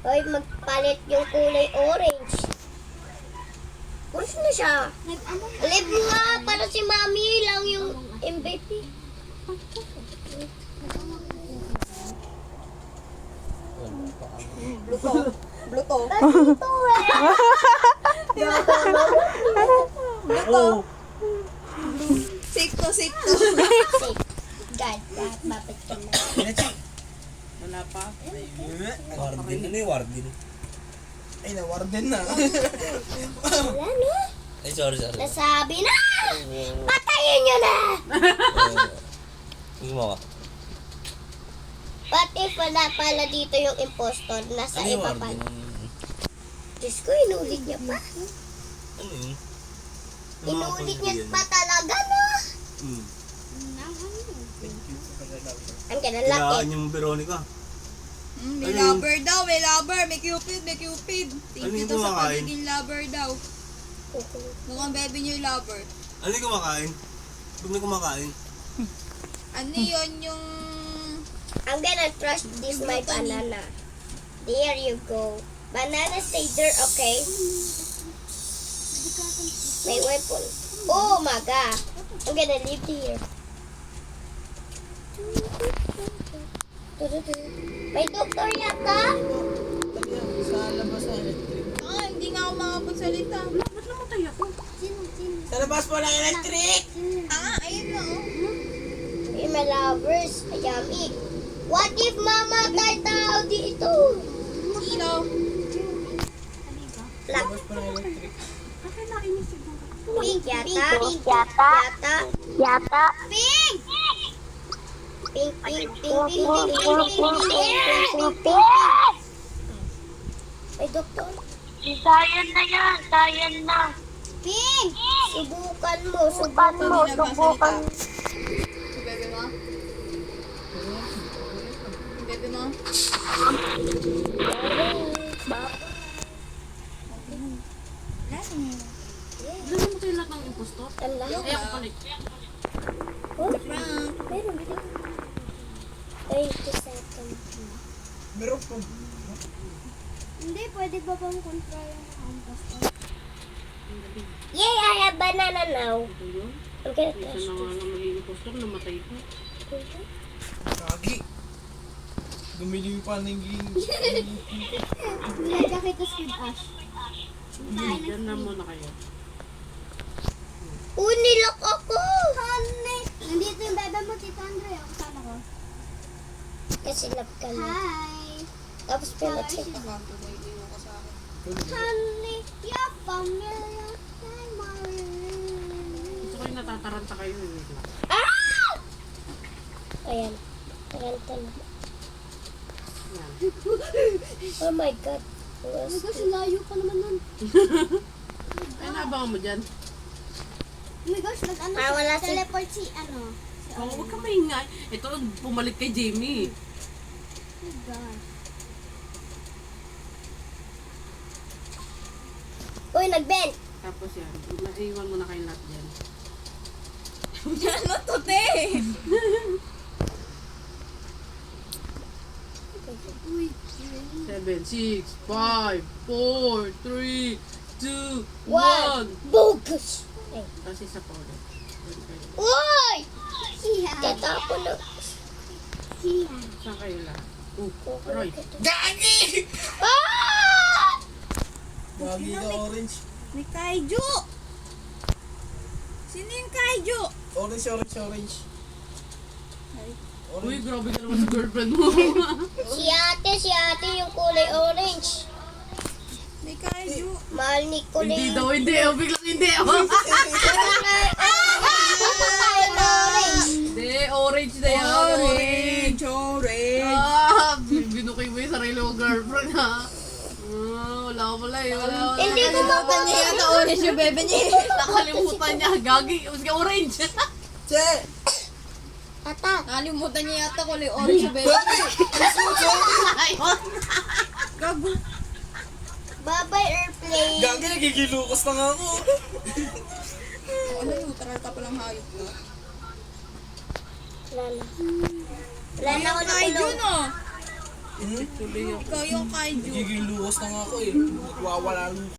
Hoy, magpalit yung kulay orange. Push na siya. Live nga, para si Mami lang yung MVP. Bluto. Bluto. Ito eh. Bluto. Sikto, sikto. God, bakit ka na? Wala pa. Warden, ano yung warden? Ay, na-warden na. Wala na. Ay, sorry. Nasabi na! Patayin nyo na! Gusto mo ka? What if wala pala dito yung impostor? Nasa Ano yung iba warden? pala. Diyos ko, inulit niya pa. Ano yun? Inulit niya pa talaga, no? Ang kinalaki. Kailangan yung Veronica. May Ano? lover daw, may lover. May cupid, may cupid. Ano Thank you yung daw sa kumakain? pagiging lover daw. Mukhang baby niyo yung lover. Ano yung kumakain? Huwag na kumakain. Ano yun yung... I'm gonna trust this my banana. There you go. Banana stay there, okay? May weapon. Oh my god. I'm gonna leave here. May doktor yata? Sa labas na electric. Ah, hindi nga ako makapagsalita. Ba't namatay ako? Sa labas po ng electric! Ah, ayun na oh. Hey, my lovers. Yummy. What if mamatay tao dito? Sino? Plak. Labas po ng electric. Pink yata. Pink yata. Yata. Pink! Pink, pink, pink, pink, pink, pink, pink, pink. Ay, doktor. Sayan na yan, sayan na. Pink! Subukan mo, Subukan mo, subukan. Si bebe mo? Si bebe mo? Alam mo kayo lahat ng impostor? Ang lahat. Ay, ako pala. Oh, Frank. meron din. 30 seconds. Meron po. Hindi, pwede ba bang control yung impostor? Yay, I have banana now. Ito yun. I'm gonna Isa test na nga this. lang maging impostor, namatay ko. Kagi. Gumiliw pa ng game. Nilagyan kita Squid Ash. Diyan na muna kayo. Nilok ako! Honey! Nandito yung bebe mo, Tito Andrea. Kasama ko. Kasi love ka na. Hi! Tapos pinacheck ko. Honey, you're familiar. Gusto ko yung natataranta kayo. Wait lang. Ah! Ayan. Taranta na. Yan. Oh my God. Oh my gosh, layo pa naman nun. Ay, naabangan mo dyan. Oh my gosh, nag-ano siya? Wala teleport si ano. Oh, huwag ka maingay. Ito, pumalit kay Jamie. Oh my God. Uy, nag-bend. Tapos yan, naiwan mo na kayo lahat dyan. Ano to, te? 7, 6, 5, 4, 3, 2, 1. Bogus! Ay. Tapos isa pa ulit. Doon kayo. Uy! Tatapo na. Saan kayo lahat? Aroy. Gagi! Ah! Gagi ka orange. Ni Kaiju! Sino yung Kaiju? Orange, orange, orange. Uy, grabe ka naman sa girlfriend mo. Si ate yung kulay orange. Ni Kaiju. Mahal ni kulay. Hindi daw, hindi. Oh, biglang hindi. Oh. Orange. Hindi, orange na yan. Orange, orange. Ah, binukay mo yung sarili mong girlfriend, ha? Wala ko pala eh. Wala. Hindi ko Nakalimutan niya yata orange yung bebe niya. Nakalimutan niya. Gagi. Sige, orange. Che! Tata. Nakalimutan niya yata kulay orange yung bebe niya. Ayun. Gago. Bye-bye airplane. Gagi, nagigilukas na nga ako. Ano, neutral ka palang hayop ko. Wala na. Wala na ako Kaiju, nakulong. no? Ikaw yung kaiju. Giging luwas na nga ako eh. Nagwawala lukas.